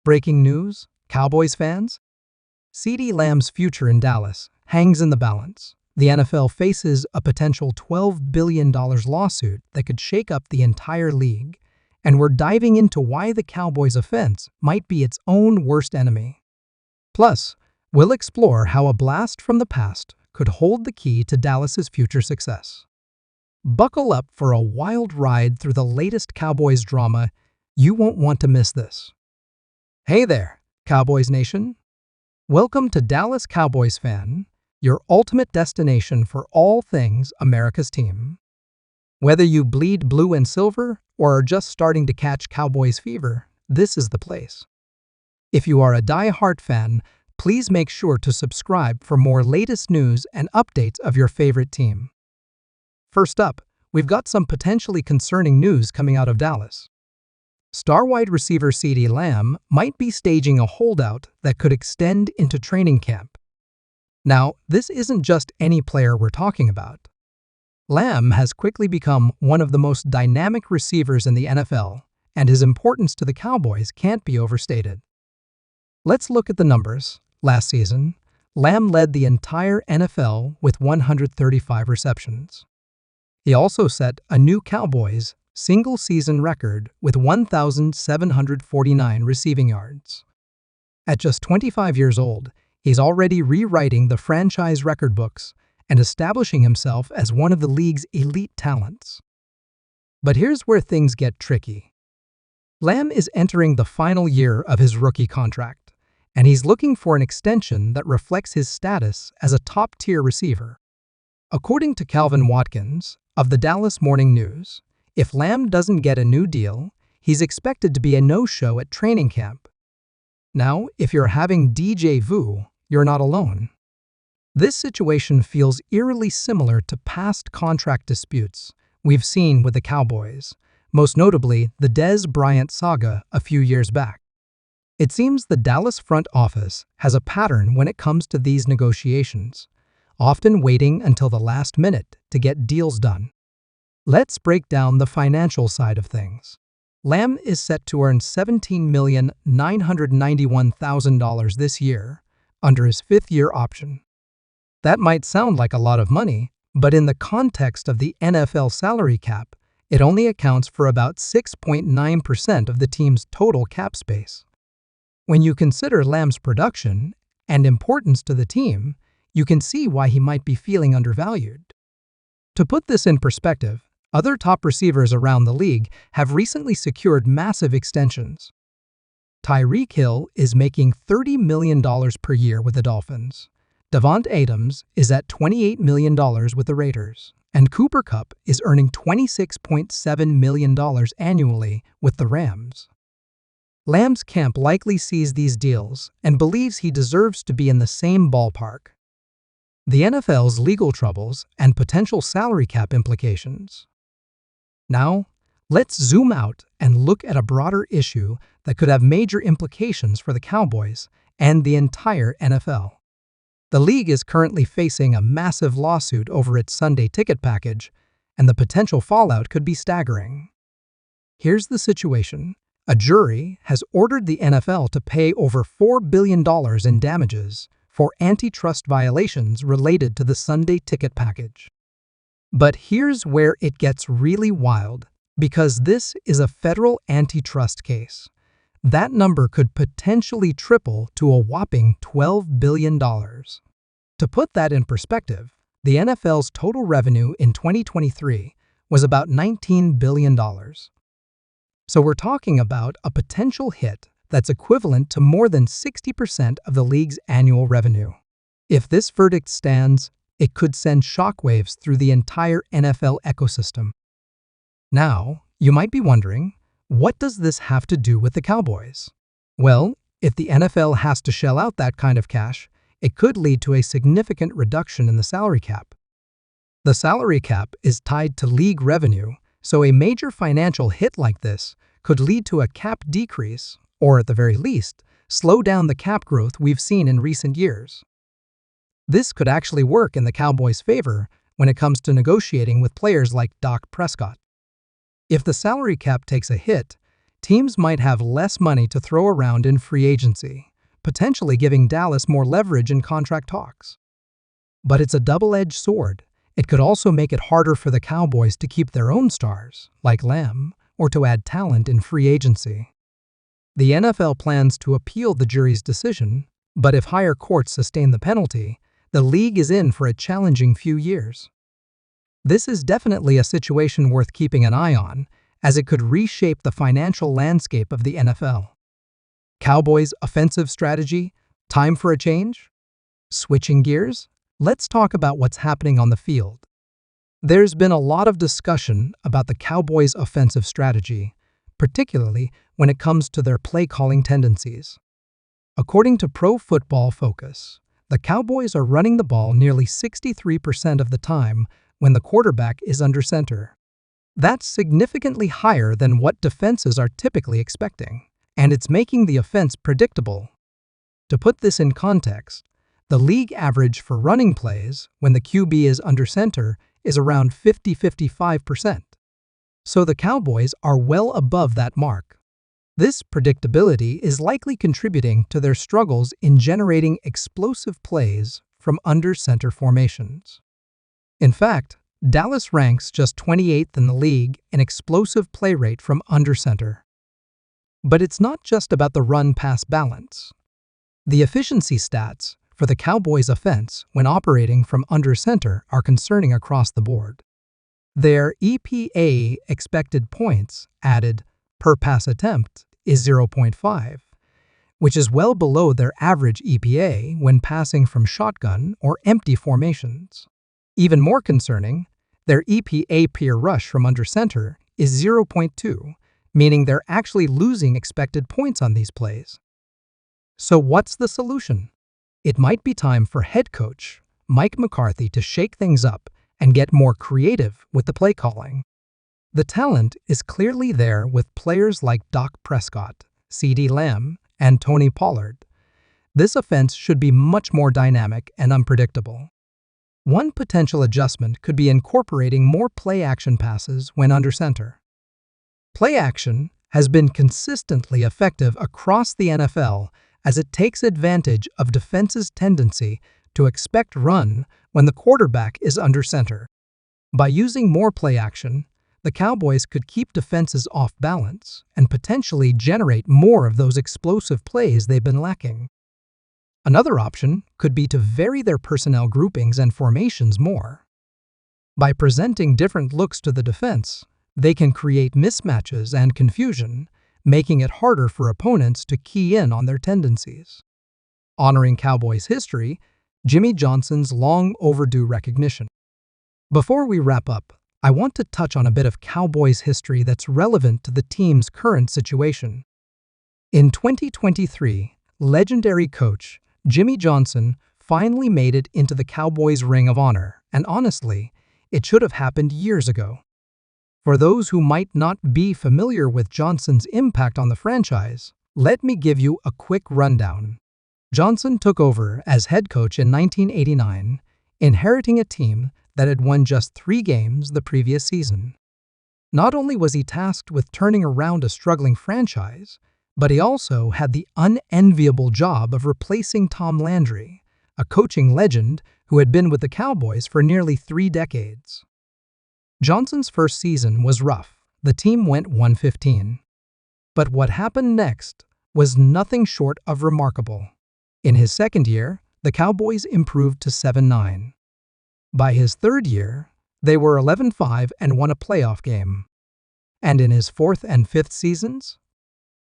Breaking news, Cowboys fans? CeeDee Lamb's future in Dallas hangs in the balance. The NFL faces a potential $12 billion lawsuit that could shake up the entire league, and we're diving into why the Cowboys' offense might be its own worst enemy. Plus, we'll explore how a blast from the past could hold the key to Dallas's future success. Buckle up for a wild ride through the latest Cowboys drama. You won't want to miss this. Hey there, Cowboys Nation. Welcome to Dallas Cowboys Fan, your ultimate destination for all things America's team. Whether you bleed blue and silver or are just starting to catch Cowboys fever, this is the place. If you are a die-hard fan, please make sure to subscribe for more latest news and updates of your favorite team. First up, we've got some potentially concerning news coming out of Dallas. Star wide receiver CeeDee Lamb might be staging a holdout that could extend into training camp. Now, this isn't just any player we're talking about. Lamb has quickly become one of the most dynamic receivers in the NFL, and his importance to the Cowboys can't be overstated. Let's look at the numbers. Last season, Lamb led the entire NFL with 135 receptions. He also set a new Cowboys single-season record with 1,749 receiving yards. At just 25 years old, he's already rewriting the franchise record books and establishing himself as one of the league's elite talents. But here's where things get tricky. Lamb is entering the final year of his rookie contract, and he's looking for an extension that reflects his status as a top-tier receiver. According to Calvin Watkins of the Dallas Morning News, if Lamb doesn't get a new deal, he's expected to be a no-show at training camp. Now, if you're having déjà vu, you're not alone. This situation feels eerily similar to past contract disputes we've seen with the Cowboys, most notably the Dez Bryant saga a few years back. It seems the Dallas front office has a pattern when it comes to these negotiations, often waiting until the last minute to get deals done. Let's break down the financial side of things. Lamb is set to earn $17,991,000 this year under his fifth-year option. That might sound like a lot of money, but in the context of the NFL salary cap, it only accounts for about 6.9% of the team's total cap space. When you consider Lamb's production and importance to the team, you can see why he might be feeling undervalued. To put this in perspective, other top receivers around the league have recently secured massive extensions. Tyreek Hill is making $30 million per year with the Dolphins. Davante Adams is at $28 million with the Raiders, and Cooper Kupp is earning $26.7 million annually with the Rams. Lamb's camp likely sees these deals and believes he deserves to be in the same ballpark. The NFL's legal troubles and potential salary cap implications. Now, let's zoom out and look at a broader issue that could have major implications for the Cowboys and the entire NFL. The league is currently facing a massive lawsuit over its Sunday ticket package, and the potential fallout could be staggering. Here's the situation. A jury has ordered the NFL to pay over $4 billion in damages for antitrust violations related to the Sunday ticket package. But here's where it gets really wild, because this is a federal antitrust case. That number could potentially triple to a whopping $12 billion. To put that in perspective, the NFL's total revenue in 2023 was about $19 billion. So we're talking about a potential hit that's equivalent to more than 60% of the league's annual revenue. If this verdict stands, it could send shockwaves through the entire NFL ecosystem. Now, you might be wondering, what does this have to do with the Cowboys? Well, if the NFL has to shell out that kind of cash, it could lead to a significant reduction in the salary cap. The salary cap is tied to league revenue, so a major financial hit like this could lead to a cap decrease, or at the very least, slow down the cap growth we've seen in recent years. This could actually work in the Cowboys' favor when it comes to negotiating with players like Dak Prescott. If the salary cap takes a hit, Teams might have less money to throw around in free agency, potentially giving Dallas more leverage in contract talks. But it's a double-edged sword. It could also make it harder for the Cowboys to keep their own stars, like Lamb, or to add talent in free agency. The NFL plans to appeal the jury's decision, but if higher courts sustain the penalty, the league is in for a challenging few years. This is definitely a situation worth keeping an eye on, as it could reshape the financial landscape of the NFL. Cowboys' offensive strategy, time for a change? Switching gears, let's talk about what's happening on the field. There's been a lot of discussion about the Cowboys' offensive strategy, particularly when it comes to their play-calling tendencies. According to Pro Football Focus, the Cowboys are running the ball nearly 63% of the time when the quarterback is under center. That's significantly higher than what defenses are typically expecting, and it's making the offense predictable. To put this in context, the league average for running plays when the QB is under center is around 50–55%. So the Cowboys are well above that mark. This predictability is likely contributing to their struggles in generating explosive plays from under center formations. In fact, Dallas ranks just 28th in the league in explosive play rate from under center. But it's not just about the run-pass balance. The efficiency stats for the Cowboys' offense when operating from under center are concerning across the board. Their EPA expected points added per pass attempt is 0.5, which is well below their average EPA when passing from shotgun or empty formations. Even more concerning, their EPA per rush from under center is 0.2, meaning they're actually losing expected points on these plays. So what's the solution? It might be time for head coach Mike McCarthy to shake things up and get more creative with the play calling. The talent is clearly there with players like Dak Prescott, CeeDee Lamb, and Tony Pollard. This offense should be much more dynamic and unpredictable. One potential adjustment could be incorporating more play-action passes when under center. Play-action has been consistently effective across the NFL as it takes advantage of defenses' tendency to expect run when the quarterback is under center. By using more play-action, the Cowboys could keep defenses off balance and potentially generate more of those explosive plays they've been lacking. Another option could be to vary their personnel groupings and formations more. By presenting different looks to the defense, they can create mismatches and confusion, making it harder for opponents to key in on their tendencies. Honoring Cowboys history, Jimmy Johnson's long overdue recognition. Before we wrap up, I want to touch on a bit of Cowboys history that's relevant to the team's current situation. In 2023, legendary coach Jimmy Johnson finally made it into the Cowboys' Ring of Honor, and honestly, it should have happened years ago. For those who might not be familiar with Johnson's impact on the franchise, let me give you a quick rundown. Johnson took over as head coach in 1989, inheriting a team that had won just 3 games the previous season. Not only was he tasked with turning around a struggling franchise, but he also had the unenviable job of replacing Tom Landry, a coaching legend who had been with the Cowboys for nearly 3 decades. Johnson's first season was rough. The team went 1-15. But what happened next was nothing short of remarkable. In his second year, the Cowboys improved to 7-9. By his third year, they were 11-5 and won a playoff game. And in his fourth and fifth seasons,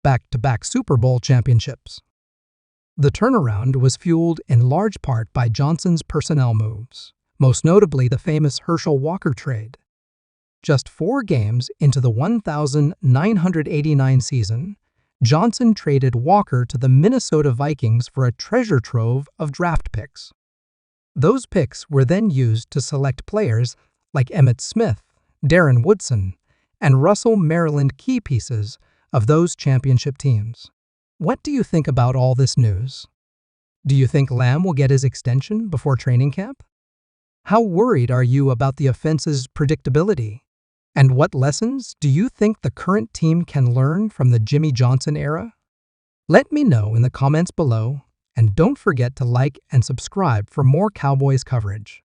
back-to-back Super Bowl championships. The turnaround was fueled in large part by Johnson's personnel moves, most notably the famous Herschel Walker trade. Just 4 games into the 1989 season, Johnson traded Walker to the Minnesota Vikings for a treasure trove of draft picks. Those picks were then used to select players like Emmitt Smith, Darren Woodson, and Russell Maryland, key pieces of those championship teams. What do you think about all this news? Do you think Lamb will get his extension before training camp? How worried are you about the offense's predictability? And what lessons do you think the current team can learn from the Jimmy Johnson era? Let me know in the comments below, and don't forget to like and subscribe for more Cowboys coverage.